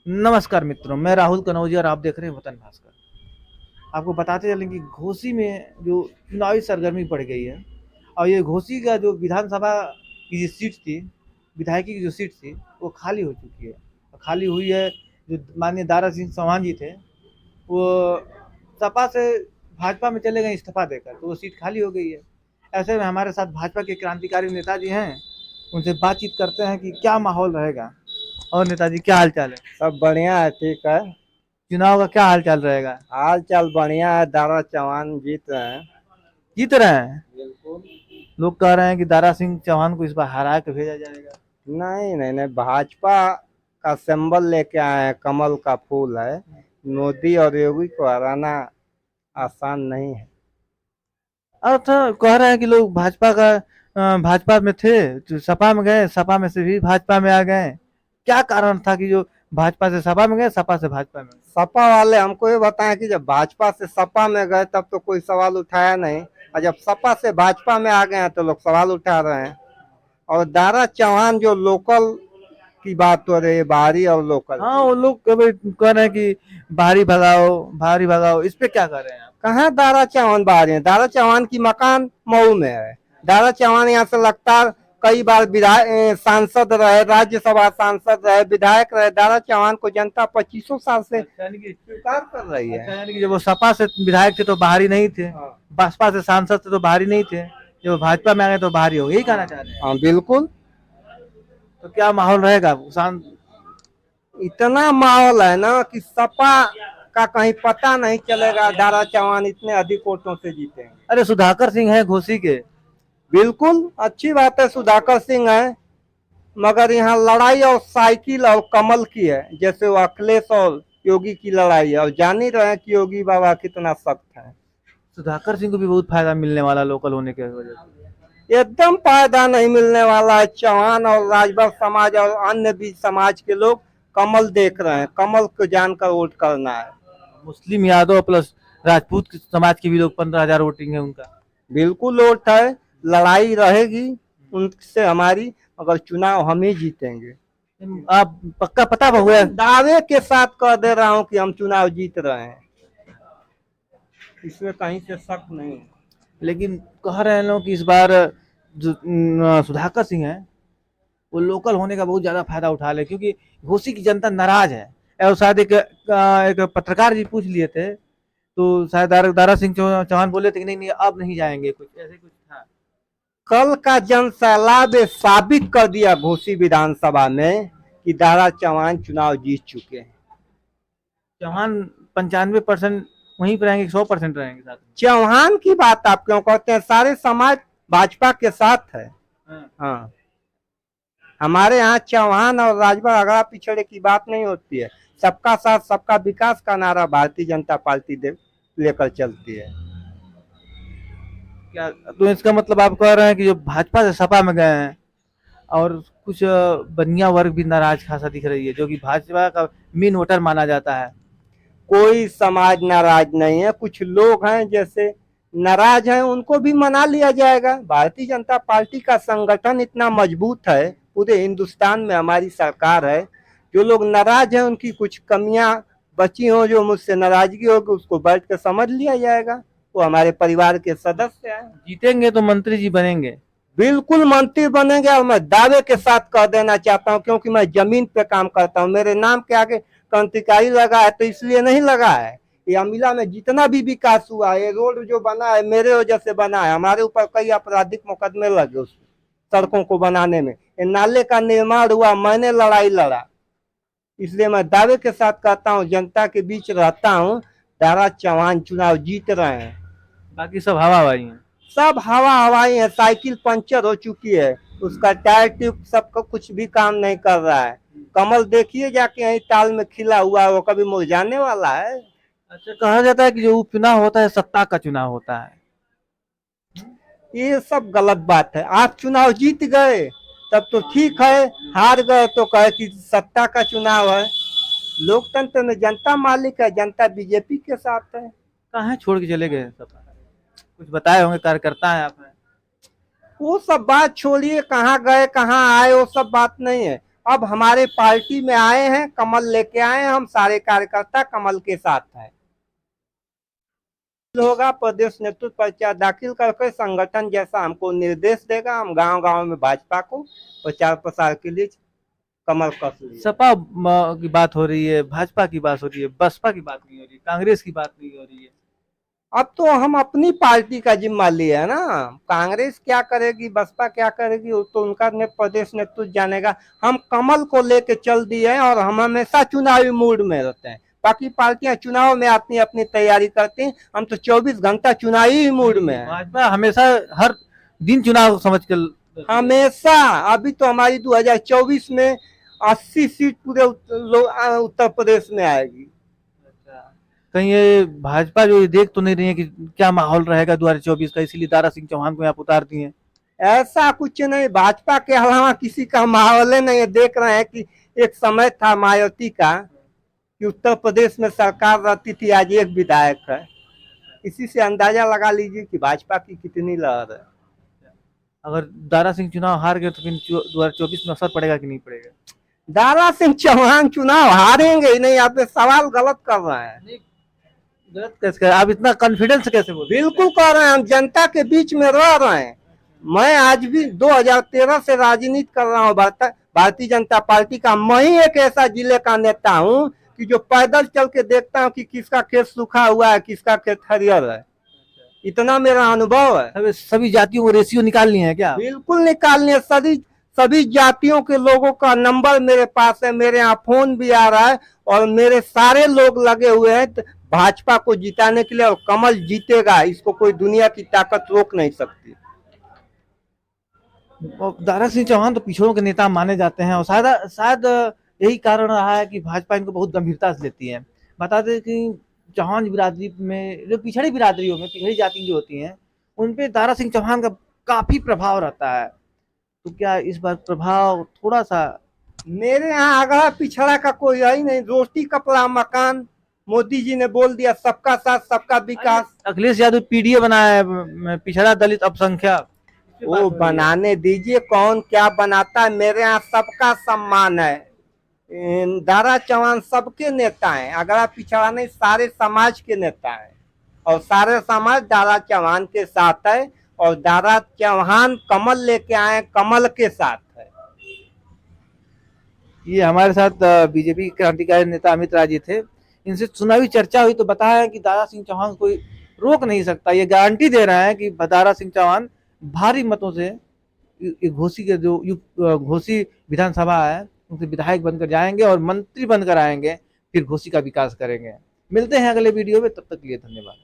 नमस्कार मित्रों, मैं राहुल कनौजिया और आप देख रहे हैं वतन भास्कर। आपको बताते चलें कि घोसी में जो चुनावी सरगर्मी बढ़ गई है और ये घोसी का जो विधानसभा की जो सीट थी, विधायकी की जो सीट थी, वो खाली हो चुकी है। खाली हुई है। जो माननीय दारा सिंह चौहान जी थे, वो सपा से भाजपा में चले गए इस्तीफा देकर, तो वो सीट खाली हो गई है। ऐसे में हमारे साथ भाजपा के क्रांतिकारी नेताजी हैं, उनसे बातचीत करते हैं कि क्या माहौल रहेगा। और नेताजी, क्या हाल चाल है? सब बढ़िया है, ठीक है। चुनाव का क्या हाल चाल रहेगा? हाल चाल बढ़िया है, दारा चौहान जीत रहे हैं। जीत रहे हैं। बिल्कुल। लोग कह रहे हैं कि दारा सिंह चौहान को इस बार हरा के भेजा जाएगा। नहीं नहीं नहीं, भाजपा का सिंबल लेके आए हैं, कमल का फूल है। मोदी और योगी को हराना आसान नहीं है। और कह रहे हैं कि लोग भाजपा में थे तो सपा में गए, सपा में से भी भाजपा में आ गए। क्या कारण था कि जो भाजपा से सपा में गए, सपा से भाजपा में गए? सपा वाले हमको ये बताएं कि जब भाजपा से सपा में गए तब तो कोई सवाल उठाया नहीं, और जब सपा से भाजपा में आ गए हैं तो लोग सवाल उठा रहे हैं। और दारा चौहान जो लोकल की बात हो रही है, बाहरी और लोकल हाँ, की। वो लोग कह रहे हैं कि बाहरी भगाओ, इस पे क्या कर रहे हैं आप? कहाँ दारा चौहान बाहर है? दारा चौहान की मकान मऊ में है। दारा चौहान यहाँ से लगातार कई बार विधायक सांसद रहे, राज्यसभा सांसद रहे, विधायक रहे। दारा चौहान को जनता 2500 साल से अच्छा, यानी कि स्वीकार कर रही है। अच्छा, यानी कि जब वो सपा से विधायक थे तो बाहरी नहीं थे, हाँ। बसपा से सांसद थे तो बाहरी नहीं थे, जब भाजपा में आ गए तो बाहरी हो गए, यही कहना चाह रहे हैं? हाँ बिल्कुल। तो क्या माहौल रहेगा शांत? इतना माहौल है ना कि सपा का कहीं पता नहीं चलेगा। दारा चौहान इतने अधिक वोटों से जीतेंगे। अरे, सुधाकर सिंह है घोसी के। बिल्कुल अच्छी बात है, सुधाकर सिंह है, मगर यहाँ लड़ाई और साइकिल और कमल की है, जैसे वो अखिलेश और योगी की लड़ाई है। और जान ही रहे हैं कि योगी बाबा कितना सख्त है। सुधाकर सिंह को भी बहुत फायदा मिलने वाला लोकल होने की वजह से। एकदम फायदा नहीं मिलने वाला है। चौहान और राजभर समाज और अन्य भी समाज के लोग कमल देख रहे हैं, कमल को जानकर वोट करना है। मुस्लिम यादव प्लस राजपूत समाज के भी लोग 15,000 वोटिंग है उनका। बिल्कुल वोट है, लड़ाई रहेगी उनसे हमारी, मगर चुनाव हम ही जीतेंगे। आप पक्का पता हुआ है? दावे के साथ कह दे रहा हूँ कि हम चुनाव जीत रहे हैं, इसमें कहीं से शक नहीं है। लेकिन कह रहे हैं लोग कि इस बार जो सुधाकर सिंह है, वो लोकल होने का बहुत ज्यादा फायदा उठा ले, क्योंकि घोसी की जनता नाराज है। और शायद एक पत्रकार जी पूछ लिए थे, तो शायद दारा सिंह चौहान बोले थे कि नहीं नहीं, अब नहीं जाएंगे, कुछ ऐसे कुछ था। कल का जन सैलाब साबित कर दिया घोसी विधानसभा में कि दारा चौहान चुनाव जीत चुके हैं। चौहान 95% वहीं पर रहेंगे, 100% रहेंगे साथ में? चौहान की बात आप क्यों कहते हैं? सारे समाज भाजपा के साथ है। हाँ। हाँ, हमारे यहाँ चौहान और राजभर अगड़ा पिछड़े की बात नहीं होती है। सबका साथ सबका विकास का नारा भारतीय जनता पार्टी लेकर चलती है। क्या तो इसका मतलब आप कह रहे हैं कि जो भाजपा से सपा में गए हैं और कुछ बनिया वर्ग भी नाराज खासा दिख रही है, जो कि भाजपा का मेन वोटर माना जाता है? कोई समाज नाराज नहीं है, कुछ लोग हैं जैसे नाराज हैं, उनको भी मना लिया जाएगा। भारतीय जनता पार्टी का संगठन इतना मजबूत है, पूरे हिंदुस्तान में हमारी सरकार है। जो लोग नाराज हैं उनकी कुछ कमियां बची हो, जो मुझसे नाराजगी होगी उसको बैठ कर समझ लिया जाएगा। वो हमारे परिवार के सदस्य हैं। जीतेंगे तो मंत्री जी बनेंगे? बिल्कुल मंत्री बनेंगे, और मैं दावे के साथ कह देना चाहता हूं, क्योंकि मैं जमीन पे काम करता हूं। मेरे नाम के आगे क्रांतिकारी लगा है तो इसलिए नहीं लगा है। ये अमिला में जितना भी विकास हुआ है, ये रोड जो बना है मेरे वजह से बना है। हमारे ऊपर कई आपराधिक मुकदमे लगे उस सड़कों को बनाने में। ये नाले का निर्माण हुआ, मैंने लड़ाई लड़ा। इसलिए मैं दावे के साथ कहता हूँ, जनता के बीच रहता हूँ, दारा चौहान चुनाव जीत रहे हैं। बाकी सब हवा हवाई हैं। सब हवा हवाई है। साइकिल पंचर हो चुकी है, उसका टायर ट्यूब सबका कुछ भी काम नहीं कर रहा है। कमल देखिए जाके यही ताल में खिला हुआ है, वो कभी मुरझाने वाला है? अच्छा, कहा जाता है कि जो उपचुनाव होता है सत्ता का चुनाव होता है। ये सब गलत बात है। आप चुनाव जीत गए तब तो ठीक है, हार गए तो कहे कि सत्ता का चुनाव है। लोकतंत्र में जनता मालिक है, जनता बीजेपी के साथ है। कहाँ छोड़ के चले गए सब? कुछ बताए होंगे, कार्यकर्ता है आप हैं। वो सब बात छोड़िए, कहाँ गए कहाँ आए वो सब बात नहीं है। अब हमारे पार्टी में आए हैं, कमल लेके आए हैं, हम सारे कार्यकर्ता कमल के साथ हैं। होगा प्रदेश नेतृत्व पर्चा दाखिल करके संगठन जैसा हमको निर्देश देगा, हम गांव गांव में भाजपा को प्रचार प्रसार के लिए कमल कस लिए। सपा की बात हो रही है, भाजपा की बात हो रही है, बसपा की बात नहीं हो रही, कांग्रेस की बात नहीं हो रही है। अब तो हम अपनी पार्टी का जिम्मा लिए है ना, कांग्रेस क्या करेगी बसपा क्या करेगी वो तो उनका प्रदेश नेतृत्व जानेगा। हम कमल को लेके चल दिए हैं और हम हमेशा चुनावी मूड में रहते हैं। बाकी पार्टियां चुनाव में आती अपनी तैयारी करती हैं, हम तो 24 घंटा चुनावी मूड में हैं। भाजपा हमेशा हर दिन चुनाव समझ कर हमेशा। अभी तो हमारी 2024 में 80 सीट पूरे उत्तर प्रदेश में आएगी। कहीं ये भाजपा जो देख तो नहीं रही है कि क्या माहौल रहेगा 2024 का, इसीलिए दारा सिंह चौहान को यहाँ उतार दिए। ऐसा कुछ नहीं, भाजपा के अलावा किसी का माहौल नहीं है। देख रहे हैं कि एक समय था मायावती का कि उत्तर प्रदेश में सरकार रहती थी, आज एक विधायक है। इसी से अंदाजा लगा लीजिए कि भाजपा की कितनी लहर है। अगर दारा सिंह चुनाव हार गए तो फिर 2024 में असर पड़ेगा कि नहीं पड़ेगा? दारा सिंह चौहान चुनाव हारेंगे ही नहीं, आप सवाल गलत कर रहे हैं। गलत कैसे? आप इतना कॉन्फिडेंस कैसे बोल? बिल्कुल कह रहे हैं, हम जनता के बीच में रह रहे हैं। मैं आज भी 2013 से राजनीति कर रहा हूँ भारतीय जनता पार्टी का। मैं ही एक ऐसा जिले का नेता हूँ कि जो पैदल चल के देखता हूँ कि किसका खेत सूखा हुआ है, किसका खेत हरियर है। इतना मेरा अनुभव है। सभी जातियों को रेशियो निकालनी है क्या? बिल्कुल निकालनी है। सभी जातियों के लोगों का नंबर मेरे पास है, मेरे यहाँ फोन भी आ रहा है और मेरे सारे लोग लगे हुए हैं भाजपा को जिताने के लिए, और कमल जीतेगा, इसको कोई दुनिया की ताकत रोक नहीं सकती। दारा सिंह चौहान तो पिछड़ों के नेता माने जाते हैं और शायद यही कारण रहा है कि भाजपा इनको बहुत गंभीरता से लेती है। बता दें कि चौहान बिरादरी में जो पिछड़ी बिरादरियों में पिछड़ी जाति जो होती हैं उन पे दारा सिंह चौहान का काफी प्रभाव रहता है। तो क्या इस बार प्रभाव थोड़ा सा? मेरे यहाँ आगरा पिछड़ा का कोई है ही नहीं। रोटी कपड़ा मकान मोदी जी ने बोल दिया, सबका साथ सबका विकास। अखिलेश यादव पीडीए बनाया है, पिछड़ा दलित अल्पसंख्यक, वो बनाने दीजिए, कौन क्या बनाता है। मेरे यहाँ सबका सम्मान है। दारा चौहान सबके नेता हैं, आगरा पिछड़ा नहीं, सारे समाज के नेता हैं और सारे समाज दारा चौहान के साथ है और दारा चौहान कमल लेके आए, कमल के साथ है। ये हमारे साथ बीजेपी क्रांतिकारी नेता अमित राय जी थे। इनसे चुनावी चर्चा हुई तो बताया कि दारा सिंह चौहान कोई रोक नहीं सकता। ये गारंटी दे रहे हैं कि दारा सिंह चौहान भारी मतों से घोसी के जो घोसी विधानसभा है उनसे विधायक बनकर जाएंगे और मंत्री बनकर आएंगे, फिर घोसी का विकास करेंगे। मिलते हैं अगले वीडियो में, तब तक के लिए धन्यवाद।